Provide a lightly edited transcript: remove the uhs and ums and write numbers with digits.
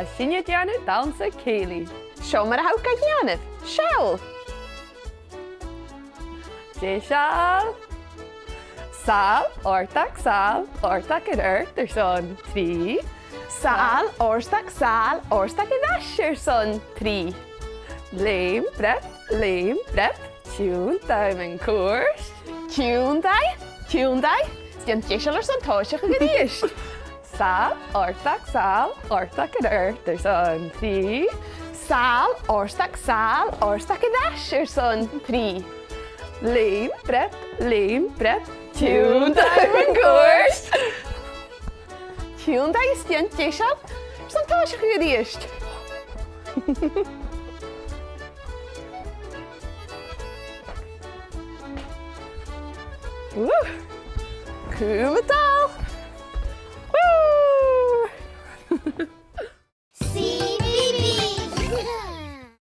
a sinne deanna Dhannsa céilí. Seo mar a hawca dhéanamh, seall. Déisial. Sal, ortach in son, 3. Sal, orstach in asher son, 3. Leim, brep, tiún daim cuairt. Tiugainn, stian déisialar son táiseach a gdíist. Sal, ortach in son, 3. Sal, orstach in asher son, 3. Leim, brep, tiún daim cuairt. Tiugainn stian déisial son táiseach a gdíist. Cúmatá!